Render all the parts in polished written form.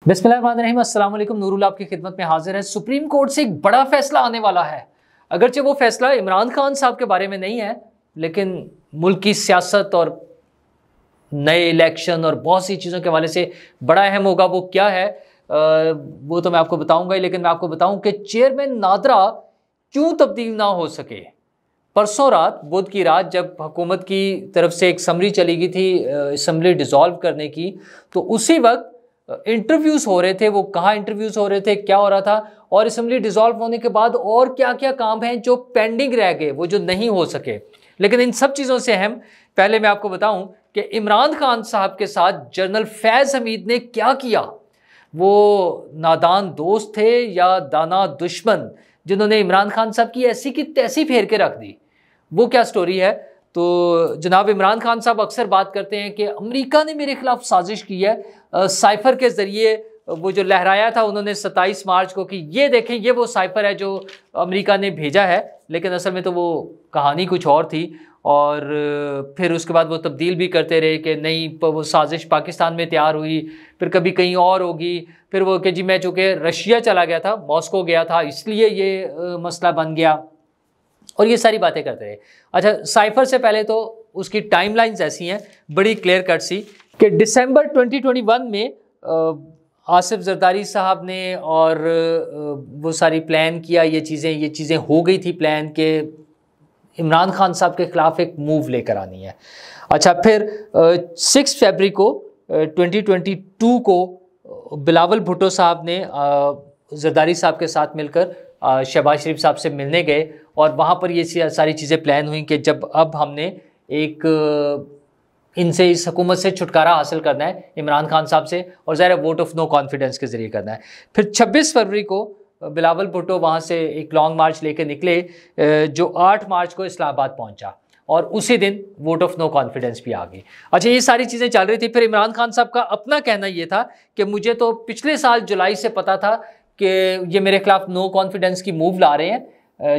बिस्मिल्लाहिर्रहमानिर्रहीम, अस्सलाम वालेकुम। नूरुल आपकी खिदमत में हाजिर है। सुप्रीम कोर्ट से एक बड़ा फैसला आने वाला है। अगरचे वो फैसला इमरान खान साहब के बारे में नहीं है, लेकिन मुल्क की सियासत और नए इलेक्शन और बहुत सी चीज़ों के हवाले से बड़ा अहम होगा। वो क्या है वो तो मैं आपको बताऊंगा ही, लेकिन मैं आपको बताऊं कि चेयरमैन नादरा क्यों तब्दील ना हो सके। परसों रात, बुध की रात, जब हुकूमत की तरफ से एक समरी चली गई थी असम्बली डिसॉल्व करने की, तो उसी वक्त इंटरव्यूज हो रहे थे। वो कहाँ इंटरव्यूज हो रहे थे, क्या हो रहा था, और असम्बली डिसॉल्व होने के बाद और क्या क्या काम हैं जो पेंडिंग रह गए, वो जो नहीं हो सके। लेकिन इन सब चीज़ों से अहम पहले मैं आपको बताऊं कि इमरान खान साहब के साथ जनरल फैज़ हमीद ने क्या किया। वो नादान दोस्त थे या दाना दुश्मन जिन्होंने इमरान खान साहब की ऐसी की तैसी फेर के रख दी। वो क्या स्टोरी है। तो जनाब इमरान खान साहब अक्सर बात करते हैं कि अमेरिका ने मेरे खिलाफ साजिश की है, साइफर के ज़रिए वो जो लहराया था उन्होंने 27 मार्च को कि ये देखें ये वो साइफर है जो अमेरिका ने भेजा है, लेकिन असल में तो वो कहानी कुछ और थी। और फिर उसके बाद वो तब्दील भी करते रहे कि नहीं वो साजिश पाकिस्तान में तैयार हुई, फिर कभी कहीं और होगी, फिर वो कि जी मैं चूँकि रशिया चला गया था, मॉस्को गया था, इसलिए ये मसला बन गया, और ये सारी बातें करते रहे। अच्छा, साइफर से पहले तो उसकी टाइमलाइंस ऐसी हैं बड़ी क्लियर कट सी कि दिसंबर 2021 में आसिफ जरदारी साहब ने और वो सारी प्लान किया, ये चीज़ें हो गई थी प्लान के इमरान खान साहब के ख़िलाफ़ एक मूव लेकर आनी है। अच्छा, फिर 6 फरवरी को 2022 को बिलावल भुट्टो साहब ने जरदारी साहब के साथ मिलकर शहबाज शरीफ साहब से मिलने गए, और वहाँ पर ये सारी चीज़ें प्लान हुई कि जब अब हमने एक इनसे इस हुकूमत से छुटकारा हासिल करना है इमरान खान साहब से, और ज़ाहिर वोट ऑफ नो कॉन्फिडेंस के ज़रिए करना है। फिर 26 फरवरी को बिलावल भुट्टो वहाँ से एक लॉन्ग मार्च लेकर निकले जो 8 मार्च को इस्लामाबाद पहुँचा, और उसी दिन वोट ऑफ नो कॉन्फिडेंस भी आ गई। अच्छा, ये सारी चीज़ें चल रही थी। फिर इमरान खान साहब का अपना कहना ये था कि मुझे तो पिछले साल जुलाई से पता था कि ये मेरे खिलाफ नो कॉन्फिडेंस की मूव ला रहे हैं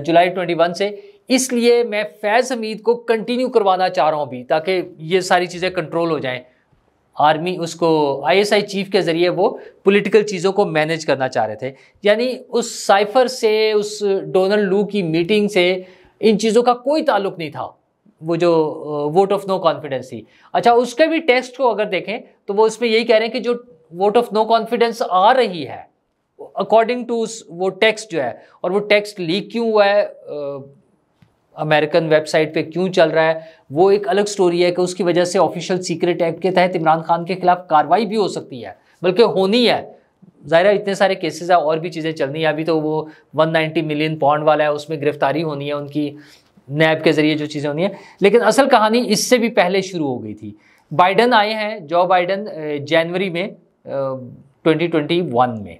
जुलाई 21 से, इसलिए मैं फैज़ हमीद को कंटिन्यू करवाना चाह रहा हूँ भी, ताकि ये सारी चीज़ें कंट्रोल हो जाएं। आर्मी उसको ISI चीफ के ज़रिए वो पॉलिटिकल चीज़ों को मैनेज करना चाह रहे थे। यानी उस साइफर से, उस डोनाल्ड लू की मीटिंग से इन चीज़ों का कोई ताल्लुक नहीं था, वो जो वोट ऑफ नो कॉन्फिडेंस थी। अच्छा, उसके भी टेक्स्ट को अगर देखें तो वो उसमें यही कह रहे हैं कि जो वोट ऑफ नो कॉन्फिडेंस आ रही है अकॉर्डिंग टू वो टेक्स्ट जो है, और वो टेक्स्ट लीक क्यों हुआ है, अमेरिकन वेबसाइट पे क्यों चल रहा है, वो एक अलग स्टोरी है कि उसकी वजह से ऑफिशियल सीक्रेट एक्ट के तहत इमरान खान के खिलाफ कार्रवाई भी हो सकती है, बल्कि होनी है। ज़ाहिर है इतने सारे केसेस है, और भी चीज़ें चलनी है। अभी तो वो 190 मिलियन पाउंड वाला है, उसमें गिरफ्तारी होनी है उनकी, नैब के ज़रिए जो चीज़ें होनी है। लेकिन असल कहानी इससे भी पहले शुरू हो गई थी। बाइडन आए हैं, जो बाइडन जनवरी में 2021 में।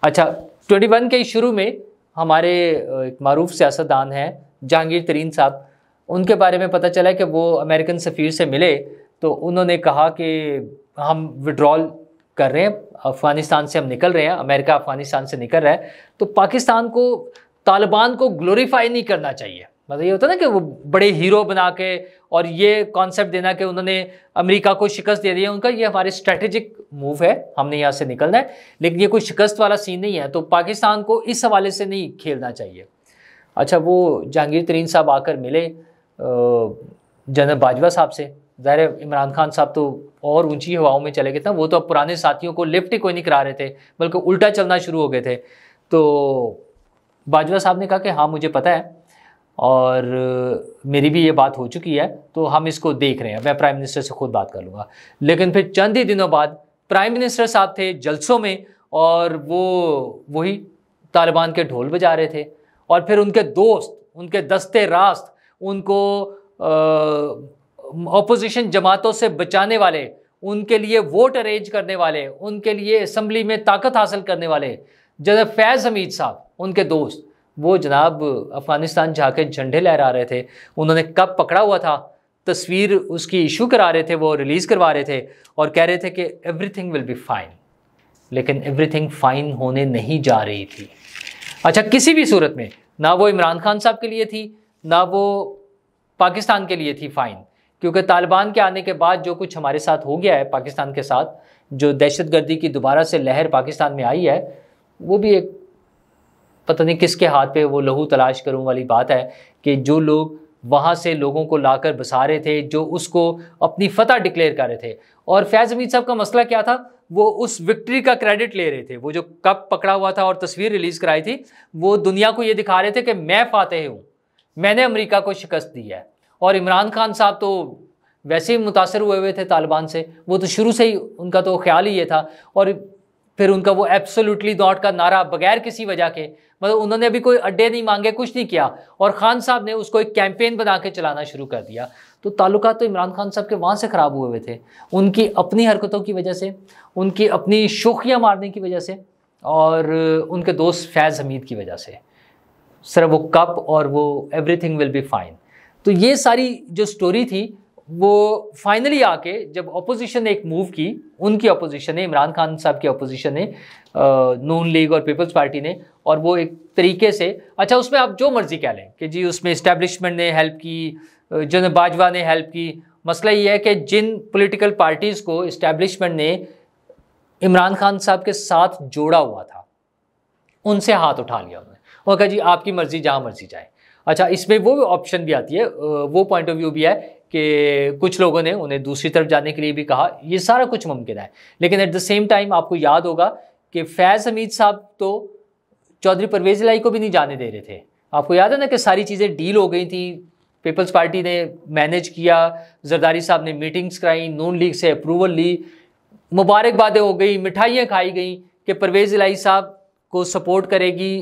अच्छा, 21 के शुरू में हमारे एक मारूफ सियासतदान हैं जहांगीर तरीन साहब, उनके बारे में पता चला कि वो अमेरिकन सफ़ीर से मिले, तो उन्होंने कहा कि हम विड्रॉल कर रहे हैं, अफ़गानिस्तान से हम निकल रहे हैं, अमेरिका अफ़गानिस्तान से निकल रहा है, तो पाकिस्तान को, तालिबान को ग्लोरीफाई नहीं करना चाहिए। मतलब ये होता है ना कि वो बड़े हीरो बना के और ये कॉन्सेप्ट देना कि उन्होंने अमेरिका को शिकस्त दे दी है, उनका ये हमारे स्ट्रेटेजिक मूव है, हमने यहाँ से निकलना है, लेकिन ये कोई शिकस्त वाला सीन नहीं है, तो पाकिस्तान को इस हवाले से नहीं खेलना चाहिए। अच्छा, वो जहांगीर तरीन साहब आकर मिले जनरल बाजवा साहब से। ज़ाहिर है इमरान खान साहब तो और ऊंची हवाओं में चले गए थे, वो तो अब पुराने साथियों को लिफ्ट ही कोई नहीं करा रहे थे, बल्कि उल्टा चलना शुरू हो गए थे। तो बाजवा साहब ने कहा कि हाँ मुझे पता है और मेरी भी ये बात हो चुकी है, तो हम इसको देख रहे हैं, मैं प्राइम मिनिस्टर से खुद बात कर लूँगा। लेकिन फिर चंद ही दिनों बाद प्राइम मिनिस्टर साहब थे जलसों में, और वो वही तालिबान के ढोल बजा रहे थे, और फिर उनके दोस्त, उनके दस्ते रास्त, उनको ऑपोजिशन जमातों से बचाने वाले, उनके लिए वोट अरेंज करने वाले, उनके लिए असम्बली में ताकत हासिल करने वाले जनरल फैज़ हमीद साहब, उनके दोस्त, वो जनाब अफ़गानिस्तान जाके झंडे लहरा रहे थे। उन्होंने कब पकड़ा हुआ था, तस्वीर उसकी इशू करा रहे थे, वो रिलीज़ करवा रहे थे, और कह रहे थे कि एवरीथिंग विल बी फाइन, लेकिन एवरीथिंग फाइन होने नहीं जा रही थी। अच्छा, किसी भी सूरत में ना वो इमरान खान साहब के लिए थी, ना वो पाकिस्तान के लिए थी फाइन, क्योंकि तालिबान के आने के बाद जो कुछ हमारे साथ हो गया है पाकिस्तान के साथ, जो दहशतगर्दी की दोबारा से लहर पाकिस्तान में आई है, वो भी एक पता नहीं किसके हाथ पे वो लहू तलाश करूं वाली बात है कि जो लोग वहाँ से लोगों को लाकर बसा रहे थे, जो उसको अपनी फतह डिक्लेयर कर रहे थे। और फैज़ हमीद साहब का मसला क्या था, वो उस विक्ट्री का क्रेडिट ले रहे थे। वो जो कप पकड़ा हुआ था और तस्वीर रिलीज़ कराई थी, वो दुनिया को ये दिखा रहे थे कि मैं फातेह हूँ, मैंने अमेरिका को शिकस्त दी है। और इमरान खान साहब तो वैसे ही मुतासर हुए थे तालिबान से, वो तो शुरू से ही उनका तो ख्याल ही ये था। और फिर उनका वो एब्सोल्युटली नॉट का नारा बगैर किसी वजह के, मतलब उन्होंने अभी कोई अड्डे नहीं मांगे, कुछ नहीं किया, और खान साहब ने उसको एक कैंपेन बना के चलाना शुरू कर दिया। तो ताल्लुकात तो इमरान खान साहब के वहाँ से ख़राब हुए थे, उनकी अपनी हरकतों की वजह से, उनकी अपनी शोखियाँ मारने की वजह से, और उनके दोस्त फैज़ हमीद की वजह से। सिर्फ वो कप और वो एवरीथिंग विल बी फाइन। तो ये सारी जो स्टोरी थी वो फाइनली आके जब अपोजिशन ने एक मूव की, उनकी अपोजिशन ने, इमरान खान साहब की अपोजिशन ने, नून लीग और पीपल्स पार्टी ने, और वो एक तरीके से, अच्छा उसमें आप जो मर्जी कह लें कि जी उसमें इस्टेब्लिशमेंट ने हेल्प की, जन बाजवा ने हेल्प की। मसला ये है कि जिन पॉलिटिकल पार्टीज़ को इस्टेब्लिशमेंट ने इमरान खान साहब के साथ जोड़ा हुआ था, उनसे हाथ उठा लिया उन्होंने और कहा जी आपकी मर्जी, जहाँ मर्जी जाए। अच्छा, इसमें वो ऑप्शन भी आती है, वो पॉइंट ऑफ व्यू भी है कि कुछ लोगों ने उन्हें दूसरी तरफ जाने के लिए भी कहा। ये सारा कुछ मुमकिन है, लेकिन एट द सेम टाइम आपको याद होगा कि फैज़ हमीद साहब तो चौधरी परवेज़ इलाही को भी नहीं जाने दे रहे थे। आपको याद है ना कि सारी चीज़ें डील हो गई थी, पीपल्स पार्टी ने मैनेज किया, जरदारी साहब ने मीटिंग्स कराई, नून लीग से अप्रूवल ली, मुबारकबादें हो गई, मिठाइयाँ खाई गई कि परवेज़ इलाही साहब को सपोर्ट करेगी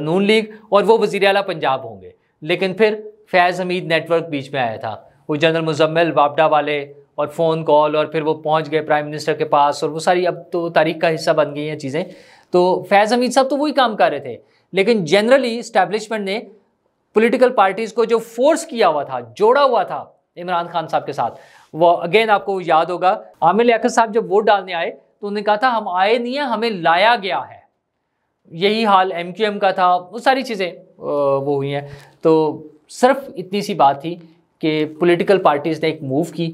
नून लीग और वो वज़ीर आला पंजाब होंगे। लेकिन फिर फैज़ हमीद नेटवर्क बीच में आया था, वो जनरल मुजम्मिल वापडा वाले, और फ़ोन कॉल, और फिर वो पहुंच गए प्राइम मिनिस्टर के पास, और वो सारी अब तो तारीख का हिस्सा बन गई हैं चीज़ें। तो फैज़ हमीद साहब तो वही काम कर रहे थे, लेकिन जनरली इस्टेब्लिशमेंट ने पॉलिटिकल पार्टीज़ को जो फोर्स किया हुआ था, जोड़ा हुआ था इमरान खान साहब के साथ, वो अगेन आपको याद होगा आमिर लियाकत साहब जब वोट डालने आए तो उन्होंने कहा था हम आए नहीं हैं, हमें लाया गया है। यही हाल MQM का था, वो सारी चीज़ें वो हुई हैं। तो सिर्फ इतनी सी बात थी कि पॉलिटिकल पार्टीज़ ने एक मूव की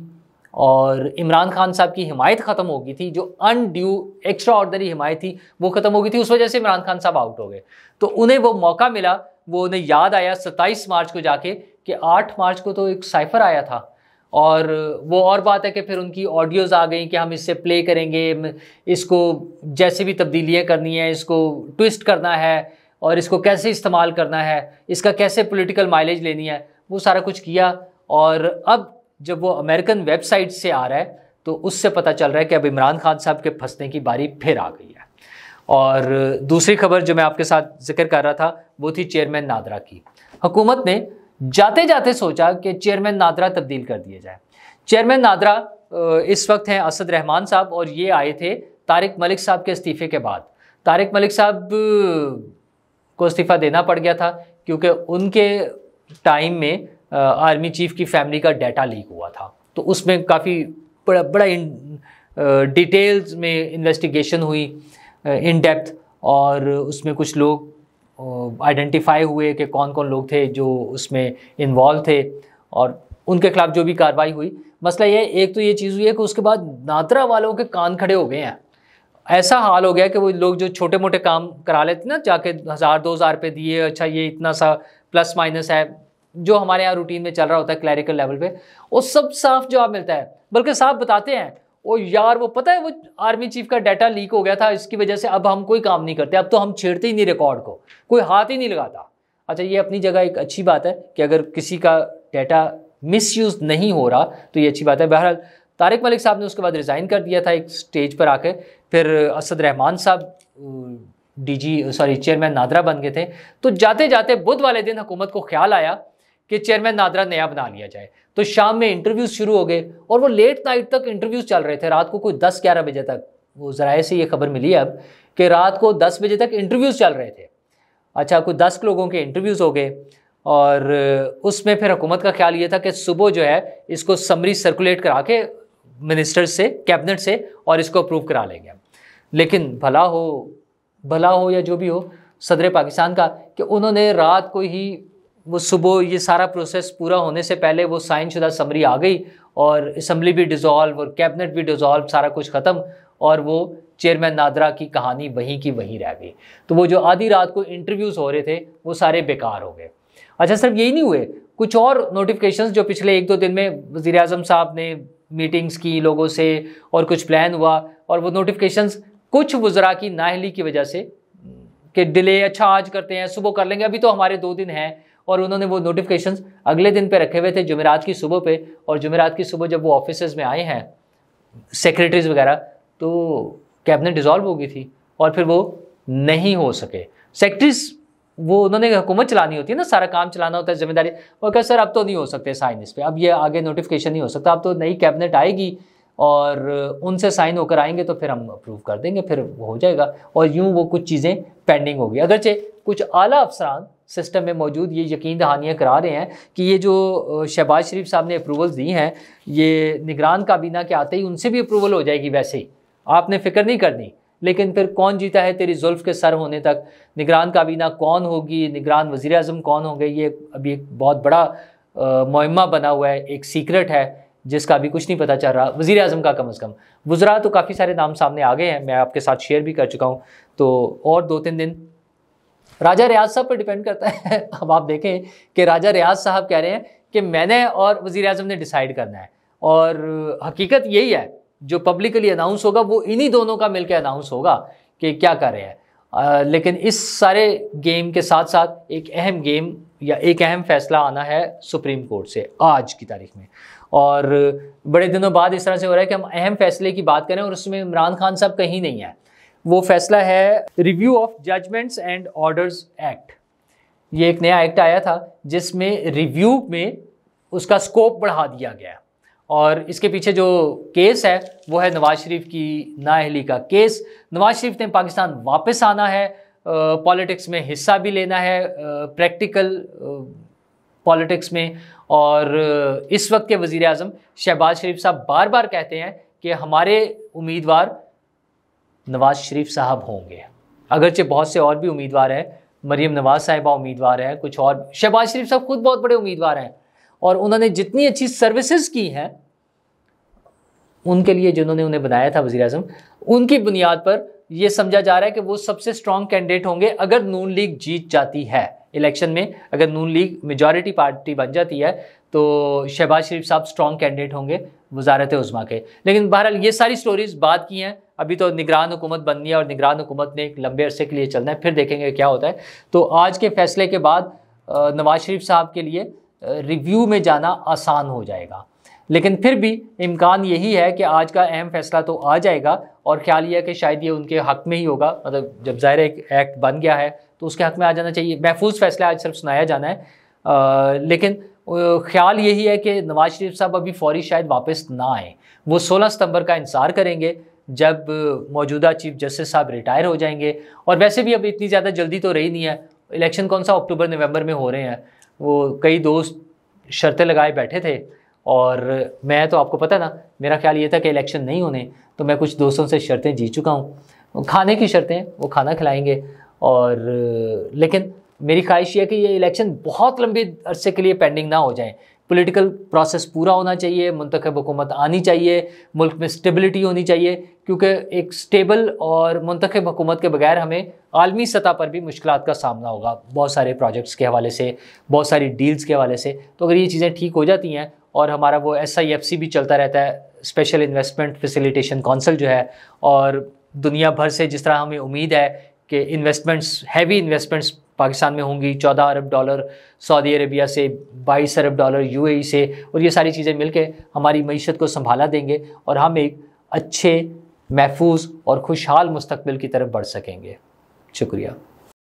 और इमरान खान साहब की हिमायत ख़त्म हो गई थी, जो अनड्यू एक्स्ट्रा ऑर्डनरी हिमायत थी वो ख़त्म हो गई थी, उस वजह से इमरान खान साहब आउट हो गए। तो उन्हें वो मौका मिला, वो उन्हें याद आया 27 मार्च को जाके कि 8 मार्च को तो एक साइफर आया था, और वो और बात है कि फिर उनकी ऑडियोज़ आ गई कि हम इससे प्ले करेंगे, इसको जैसे भी तब्दीलियाँ करनी है, इसको ट्विस्ट करना है, और इसको कैसे इस्तेमाल करना है, इसका कैसे पॉलिटिकल माइलेज लेनी है, वो सारा कुछ किया। और अब जब वो अमेरिकन वेबसाइट से आ रहा है तो उससे पता चल रहा है कि अब इमरान खान साहब के फंसने की बारी फिर आ गई है। और दूसरी खबर जो मैं आपके साथ जिक्र कर रहा था वो थी चेयरमैन नादरा की। हुकूमत ने जाते जाते सोचा कि चेयरमैन नादरा तब्दील कर दिया जाए। चेयरमैन नादरा इस वक्त हैं असद रहमान साहब, और ये आए थे तारिक मलिक साहब के इस्तीफ़े के बाद। तारिक मलिक साहब को इस्तीफ़ा देना पड़ गया था क्योंकि उनके टाइम में आर्मी चीफ की फैमिली का डाटा लीक हुआ था, तो उसमें काफ़ी बड़ा डिटेल्स में इन्वेस्टिगेशन हुई इन डेप्थ, और उसमें कुछ लोग आइडेंटिफाई हुए कि कौन कौन लोग थे जो उसमें इन्वॉल्व थे, और उनके खिलाफ जो भी कार्रवाई हुई। मसला ये, एक तो ये चीज़ हुई है कि उसके बाद नादरा वालों के कान खड़े हो गए हैं। ऐसा हाल हो गया कि वो लोग जो छोटे मोटे काम करा लेते ना, जाके 1000-2000 रुपये दिए, अच्छा ये इतना सा प्लस माइनस है, जो हमारे यहाँ रूटीन में चल रहा होता है क्लैरिकल लेवल पे, वो सब साफ जवाब मिलता है। बल्कि साहब बताते हैं ओ यार वो पता है वो आर्मी चीफ का डाटा लीक हो गया था, इसकी वजह से अब हम कोई काम नहीं करते, अब तो हम छेड़ते ही नहीं रिकॉर्ड को, कोई हाथ ही नहीं लगाता। अच्छा, ये अपनी जगह एक अच्छी बात है कि अगर किसी का डाटा मिसयूज नहीं हो रहा तो ये अच्छी बात है। बहरहाल तारिक मलिक साहब ने उसके बाद रिज़ाइन कर दिया था एक स्टेज पर आके, फिर असद रहमान साहब चेयरमैन नादरा बन गए थे। तो जाते जाते बुध वाले दिन हुकूमत को ख्याल आया कि चेयरमैन नादरा नया बना लिया जाए। तो शाम में इंटरव्यूज़ शुरू हो गए, और वो लेट नाइट तक इंटरव्यूज़ चल रहे थे, रात को कोई 10-11 बजे तक। वो ज़राए से ये खबर मिली है अब कि रात को 10 बजे तक इंटरव्यूज़ चल रहे थे। अच्छा, कोई 10 लोगों के इंटरव्यूज़ हो गए, और उसमें फिर हुकूमत का ख्याल ये था कि सुबह जो है इसको समरी सर्कुलेट करा के मिनिस्टर से, कैबिनेट से, और इसको अप्रूव करा लेंगे। लेकिन भला हो या जो भी हो सदर पाकिस्तान का कि उन्होंने रात को ही, वो सुबह ये सारा प्रोसेस पूरा होने से पहले वो साइन शुदा समरी आ गई, और असम्बली भी डिज़ोल्व और कैबिनेट भी डिज़ोल्व, सारा कुछ ख़त्म, और वो चेयरमैन नादरा की कहानी वहीं की वहीं रह गई। तो वो जो आधी रात को इंटरव्यूज़ हो रहे थे वो सारे बेकार हो गए। अच्छा, सिर्फ यही नहीं हुए, कुछ और नोटिफिकेशंस जो पिछले 1-2 दिन में वज़ीर आज़म साहब ने मीटिंग्स की लोगों से और कुछ प्लान हुआ, और वो नोटिफिकेशंस कुछ वज़रा की नाअहली की वजह से कि डिले, अच्छा आज करते हैं, सुबह कर लेंगे, अभी तो हमारे 2 दिन हैं, और उन्होंने वो नोटिफिकेशंस अगले दिन पे रखे हुए थे जुमेरात की सुबह पे। और जुमेरात की सुबह जब वो ऑफिस में आए हैं सेक्रेटरीज वगैरह, तो कैबिनेट डिसॉल्व हो गई थी और फिर वो नहीं हो सके। सेक्रेटरीज वो उन्होंने हुकूमत चलानी होती है ना, सारा काम चलाना होता है, जिम्मेदारी। वो कहा सर अब तो नहीं हो सकते साइन इस पर, अब ये आगे नोटिफिकेशन नहीं हो सकता, अब तो नई कैबिनेट आएगी और उनसे साइन होकर आएंगे तो फिर हम अप्रूव कर देंगे, फिर हो जाएगा। और यूँ वो कुछ चीज़ें पेंडिंग होगी। अगरचे कुछ आला अफसरान सिस्टम में मौजूद ये यकीन दहानियाँ करा रहे हैं कि ये जो शहबाज शरीफ साहब ने अप्रूवल्स दी हैं, ये निगरान काबीना के आते ही उनसे भी अप्रूवल हो जाएगी, वैसे ही आपने फ़िक्र नहीं करनी। लेकिन फिर कौन जीता है तेरी जुल्फ़ के सर होने तक, निगरान काबीना कौन होगी, निगरान वज़ीर आज़म कौन होंगे, ये अभी एक बहुत बड़ा मुहिम्मा बना हुआ है, एक सीक्रेट है जिसका अभी कुछ नहीं पता चल रहा वज़ीर आज़म का। कम अज़ कम वज़रा तो काफ़ी सारे नाम सामने आ गए हैं, मैं आपके साथ शेयर भी कर चुका हूँ। तो और 2-3 दिन राजा रियाज साहब पर डिपेंड करता है। अब आप देखें कि राजा रियाज साहब कह रहे हैं कि मैंने और वज़ीर आज़म ने डिसाइड करना है, और हकीकत यही है, जो पब्लिकली अनाउंस होगा वो इन्हीं दोनों का मिलकर अनाउंस होगा कि क्या कर रहे हैं। लेकिन इस सारे गेम के साथ साथ एक अहम गेम या एक अहम फैसला आना है सुप्रीम कोर्ट से आज की तारीख में, और बड़े दिनों बाद इस तरह से हो रहा है कि हम अहम फैसले की बात करें और उसमें इमरान खान साहब कहीं नहीं है। वो फैसला है review of judgments and orders act. ये एक नया एक्ट आया था जिसमें रिव्यू में उसका स्कोप बढ़ा दिया गया, और इसके पीछे जो केस है वो है नवाज शरीफ की नाअहली का केस। नवाज शरीफ ने पाकिस्तान वापस आना है, पॉलिटिक्स में हिस्सा भी लेना है, प्रैक्टिकल पॉलिटिक्स में। और इस वक्त के वज़ीर आज़म शहबाज शरीफ साहब बार बार कहते हैं कि हमारे उम्मीदवार नवाज शरीफ साहब होंगे, अगरचे बहुत से और भी उम्मीदवार हैं, मरीम नवाज साहिबा उम्मीदवार हैं, कुछ और, शहबाज शरीफ साहब खुद बहुत बड़े उम्मीदवार हैं, और उन्होंने जितनी अच्छी सर्विसेज की हैं उनके लिए जिन्होंने उन्हें बनाया था वज़ीर आज़म, उनकी बुनियाद पर यह समझा जा रहा है कि वो सबसे स्ट्रॉन्ग कैंडिडेट होंगे। अगर नून लीग जीत जाती है इलेक्शन में, अगर नून लीग मेजॉरिटी पार्टी बन जाती है तो शहबाज शरीफ साहब स्ट्रॉन्ग कैंडिडेट होंगे वजारत उज़्मा के। लेकिन बहरहाल ये सारी स्टोरीज बाद की हैं, अभी तो निगरान हुकूमत बननी है और निगरान हुकूमत ने एक लंबे अरसे के लिए चलना है, फिर देखेंगे क्या होता है। तो आज के फैसले के बाद नवाज शरीफ साहब के लिए रिव्यू में जाना आसान हो जाएगा, लेकिन फिर भी इम्कान यही है कि आज का अहम फैसला तो आ जाएगा, और ख्याल ये है कि शायद ये उनके हक़ में ही होगा। मतलब जब ज़ाहिर एक एक्ट बन गया है तो उसके हक़ में आ जाना चाहिए। महफूज फैसला आज सिर्फ सुनाया जाना है, लेकिन ख्याल यही है कि नवाज शरीफ साहब अभी फौरी शायद वापस ना आए, वो 16 सितंबर का इंतज़ार करेंगे जब मौजूदा चीफ जस्टिस साहब रिटायर हो जाएंगे। और वैसे भी अब इतनी ज़्यादा जल्दी तो रही नहीं है, इलेक्शन कौन सा अक्टूबर नवंबर में हो रहे हैं। वो कई दोस्त शर्तें लगाए बैठे थे, और मैं तो आपको पता ना, मेरा ख्याल ये था कि इलेक्शन नहीं होने, तो मैं कुछ दोस्तों से शर्तें जीत चुका हूँ, खाने की शर्तें, वो खाना खिलाएंगे। और लेकिन मेरी ख्वाहिश ये है कि ये इलेक्शन बहुत लंबे अरसे के लिए पेंडिंग ना हो जाए, पॉलिटिकल प्रोसेस पूरा होना चाहिए, मुंतखब हुकूमत आनी चाहिए, मुल्क में स्टेबिलिटी होनी चाहिए, क्योंकि एक स्टेबल और मुंतखब हुकूमत के बगैर हमें आलमी सतह पर भी मुश्किलात का सामना होगा, बहुत सारे प्रोजेक्ट्स के हवाले से, बहुत सारी डील्स के हवाले से। तो अगर ये चीज़ें ठीक हो जाती हैं और हमारा वो SIFC भी चलता रहता है, स्पेशल इन्वेस्टमेंट फैसिलिटेशन काउंसिल जो है, और दुनिया भर से जिस तरह हमें उम्मीद है कि इन्वेस्टमेंट्स, हैवी इन्वेस्टमेंट्स पाकिस्तान में होंगी, $14 अरब सऊदी अरेबिया से, $22 अरब UAE से, और ये सारी चीज़ें मिलके हमारी मईशत को संभाला देंगे और हम एक अच्छे, महफूज और खुशहाल मुस्तकबिल की तरफ बढ़ सकेंगे। शुक्रिया।